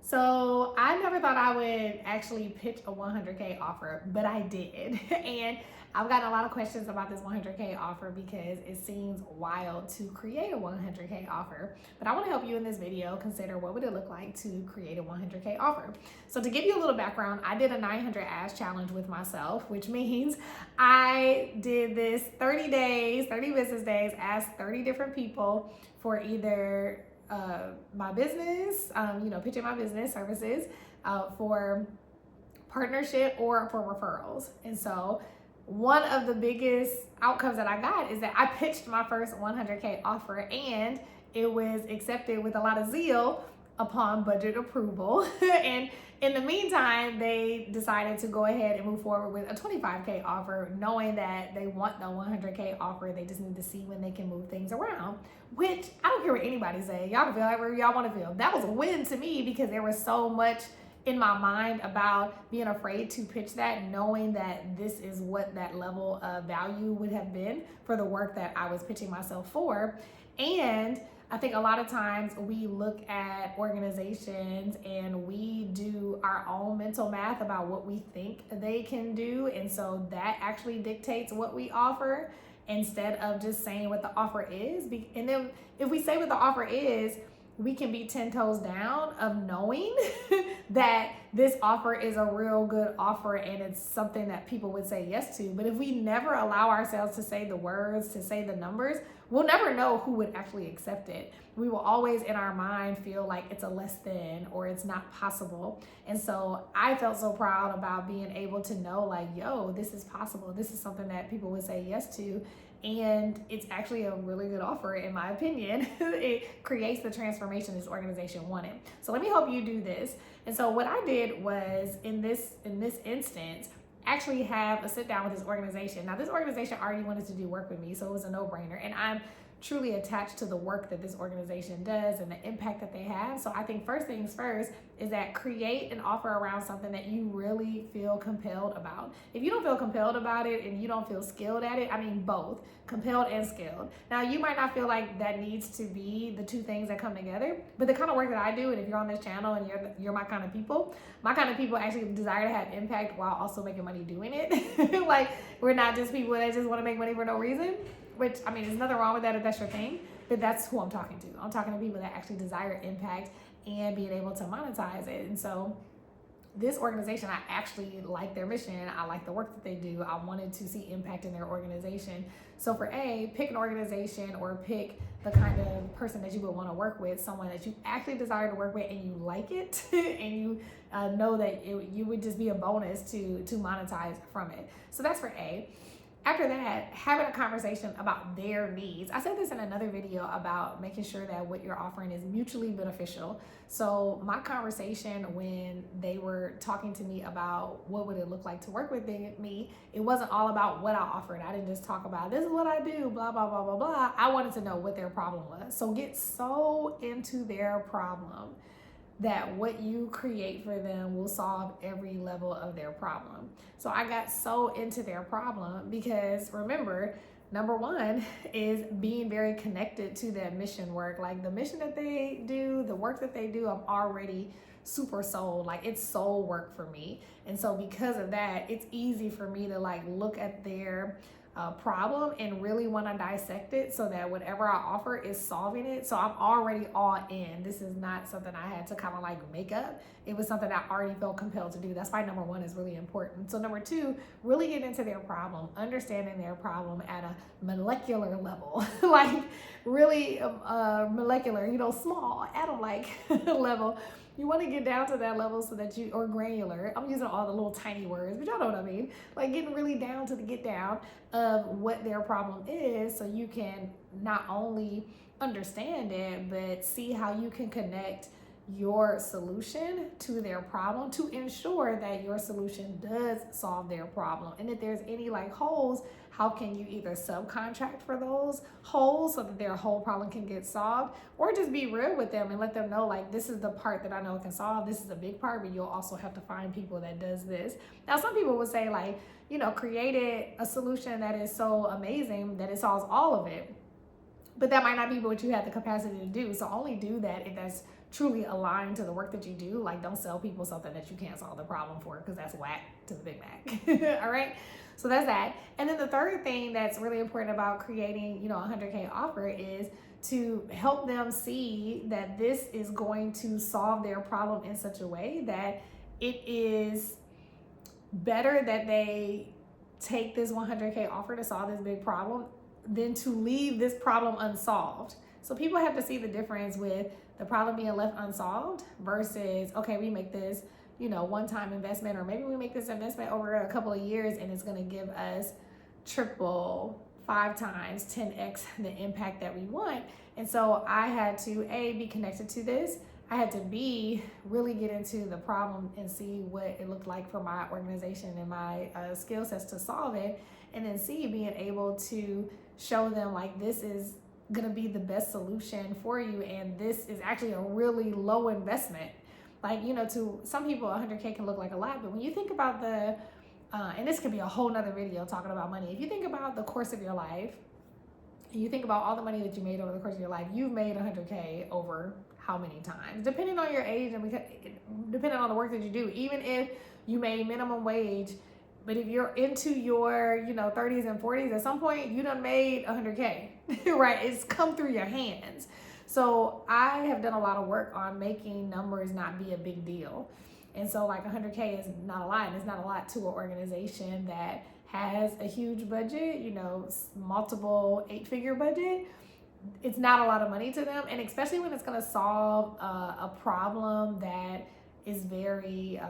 So I never thought I would actually pitch a 100K offer, but I did. And I've gotten a lot of questions about this 100K offer because it seems wild to create a 100K offer. But I want to help you in this video consider what would it look like to create a 100K offer. So to give you a little background, I did a 900 ask challenge with myself, which means I did this 30 days, 30 business days, asked 30 different people for either my business, pitching my business services for partnership or for referrals. And so one of the biggest outcomes that I got is that I pitched my first 100K offer and it was accepted with a lot of zeal upon budget approval. And in the meantime, they decided to go ahead and move forward with a 25K offer, knowing that they want the 100K offer. They just need to see when they can move things around, which I don't care what anybody says. Y'all can feel however y'all want to feel. That was a win to me because there was so much in my mind about being afraid to pitch that, knowing that this is what that level of value would have been for the work that I was pitching myself for. And I think a lot of times we look at organizations and we do our own mental math about what we think they can do. And so that actually dictates what we offer instead of just saying what the offer is. And then if we say what the offer is, we can be 10 toes down of knowing that this offer is a real good offer and it's something that people would say yes to. But if we never allow ourselves to say the words, to say the numbers, we'll never know who would actually accept it. We will always in our mind feel like it's a less than or it's not possible. And so I felt so proud about being able to know like, yo, this is possible. This is something that people would say yes to. And it's actually a really good offer, in my opinion. It creates the transformation this organization wanted. So let me help you do this. And so what I did was in this instance, actually have a sit down with this organization. Now this organization already wanted to do work with me, so it was a no-brainer. And I'm truly attached to the work that this organization does and the impact that they have. So I think first things first is that create an offer around something that you really feel compelled about. If you don't feel compelled about it and you don't feel skilled at it, I mean both, compelled and skilled. Now you might not feel like that needs to be the two things that come together, but the kind of work that I do, and if you're on this channel and you're my kind of people actually desire to have impact while also making money doing it. Like we're not just people that just want to make money for no reason. Which, I mean, there's nothing wrong with that if that's your thing, but that's who I'm talking to. I'm talking to people that actually desire impact and being able to monetize it. And so this organization, I actually like their mission. I like the work that they do. I wanted to see impact in their organization. So for pick an organization or pick the kind of person that you would want to work with, someone that you actually desire to work with and you like it and you know that you would just be a bonus to monetize from it. So that's for A. After that, having a conversation about their needs. I said this in another video about making sure that what you're offering is mutually beneficial. So my conversation when they were talking to me about what would it look like to work with me, it wasn't all about what I offered. I didn't just talk about this is what I do, blah, blah, blah, blah, blah. I wanted to know what their problem was. So get so into their problem that what you create for them will solve every level of their problem. So I got so into their problem because remember, number one is being very connected to that mission work. Like the mission that they do, the work that they do, I'm already super sold. Like it's soul work for me. And so because of that, it's easy for me to like look at their problem and really want to dissect it so that whatever I offer is solving it. So I'm already all in. This is not something I had to kind of like make up. It was something I already felt compelled to do. That's why number one is really important. So number two, really get into their problem, understanding their problem at a molecular level, like really molecular, small atom-like level. You want to get down to that level so that or granular. I'm using all the little tiny words, but y'all know what I mean. Like getting really down to the get down of what their problem is so you can not only understand it, but see how you can connect your solution to their problem to ensure that your solution does solve their problem. And if there's any like holes, how can you either subcontract for those holes so that their whole problem can get solved, or just be real with them and let them know like this is the part that I know can solve, this is a big part, but you'll also have to find people that does this. Now some people would say like, created a solution that is so amazing that it solves all of it. But that might not be what you have the capacity to do. So only do that if that's truly aligned to the work that you do. Like, don't sell people something that you can't solve the problem for, because that's whack to the Big Mac. All right. So that's that. And then the third thing that's really important about creating, a 100K offer is to help them see that this is going to solve their problem in such a way that it is better that they take this 100K offer to solve this big problem than to leave this problem unsolved. So people have to see the difference with the problem being left unsolved versus, okay, we make this, one-time investment, or maybe we make this investment over a couple of years and it's going to give us triple, 5 times, 10x the impact that we want. And so I had to A, be connected to this. I had to B, really get into the problem and see what it looked like for my organization and my skill sets to solve it. And then C, being able to show them like, this is gonna be the best solution for you, and this is actually a really low investment. Like, to some people 100K can look like a lot, but when you think about and this could be a whole nother video talking about money. If you think about the course of your life, and you think about all the money that you made over the course of your life, you've made 100K over how many times? Depending on your age and depending on the work that you do. Even if you made minimum wage, but if you're into your, 30s and 40s, at some point you done made 100K, right? It's come through your hands. So I have done a lot of work on making numbers not be a big deal. And so like 100K is not a lot, and it's not a lot to an organization that has a huge budget, multiple 8-figure budget. It's not a lot of money to them. And especially when it's going to solve a problem that is very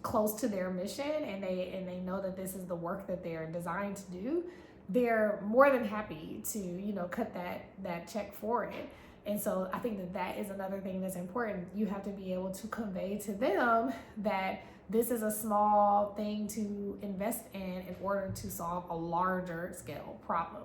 close to their mission, and they know that this is the work that they're designed to do, they're more than happy to, cut that check for it. And so I think that is another thing that's important. You have to be able to convey to them that this is a small thing to invest in order to solve a larger scale problem.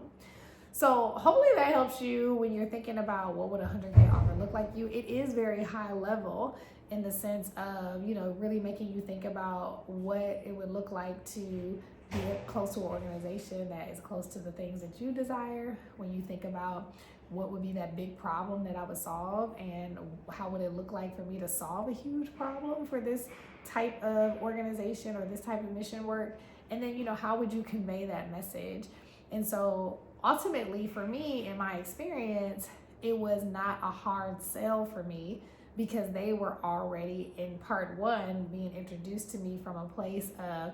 So hopefully that helps you when you're thinking about what would a 100K offer look like you. It is very high level in the sense of, really making you think about what it would look like to be close to an organization that is close to the things that you desire. When you think about what would be that big problem that I would solve, and how would it look like for me to solve a huge problem for this type of organization or this type of mission work, and then, how would you convey that message? And so ultimately for me, in my experience, it was not a hard sell for me, because they were already in part one being introduced to me from a place of,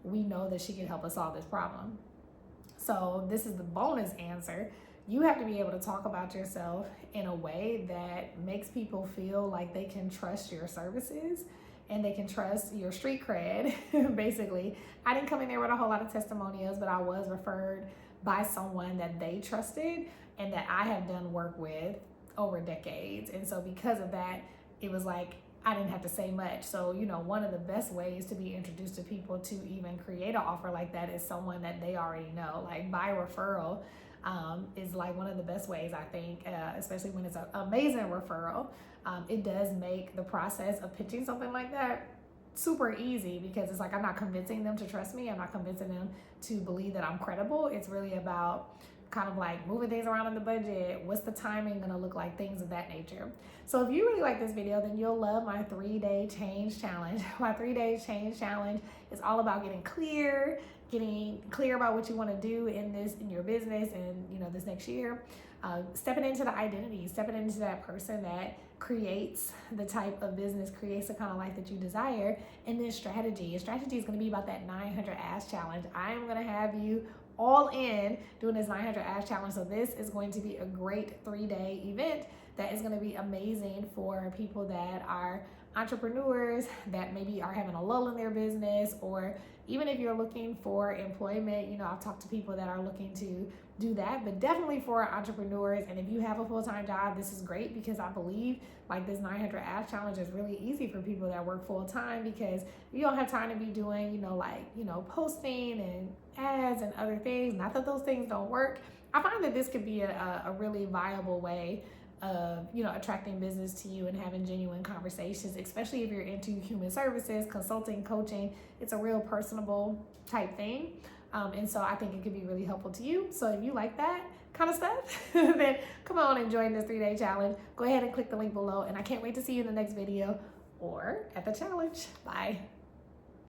we know that she can help us solve this problem. So this is the bonus answer. You have to be able to talk about yourself in a way that makes people feel like they can trust your services and they can trust your street cred. Basically, I didn't come in there with a whole lot of testimonials, but I was referred by someone that they trusted and that I have done work with over decades. And so because of that, it was like I didn't have to say much. So, one of the best ways to be introduced to people to even create an offer like that is someone that they already know. Like, by referral is like one of the best ways, I think, especially when it's an amazing referral. It does make the process of pitching something like that super easy, because it's like, I'm not convincing them to trust me. I'm not convincing them to believe that I'm credible. It's really about kind of like moving things around in the budget. What's the timing gonna look like? Things of that nature. So if you really like this video, then you'll love my 3-day change challenge. My 3-day change challenge is all about getting clear about what you want to do in your business and this next year. Stepping into the identity, stepping into that person that creates the type of business, creates the kind of life that you desire, and then strategy. And strategy is going to be about that 900 Ask Challenge. I am going to have you all in doing this 900 Ask Challenge. So this is going to be a great 3-day event that is going to be amazing for people that are entrepreneurs, that maybe are having a lull in their business, or even if you're looking for employment. I've talked to people that are looking to do that, but definitely for entrepreneurs. And if you have a full-time job, this is great, because I believe like this 900 Ask Challenge is really easy for people that work full-time, because you don't have time to be doing, posting and ads and other things. Not that those things don't work. I find that this could be a really viable way of attracting business to you and having genuine conversations, especially if you're into human services, consulting, coaching. It's a real personable type thing, and so I think it could be really helpful to you. So if you like that, kind of stuff, then come on and join this 3-day challenge. Go ahead and click the link below, and I can't wait to see you in the next video or at the challenge. Bye.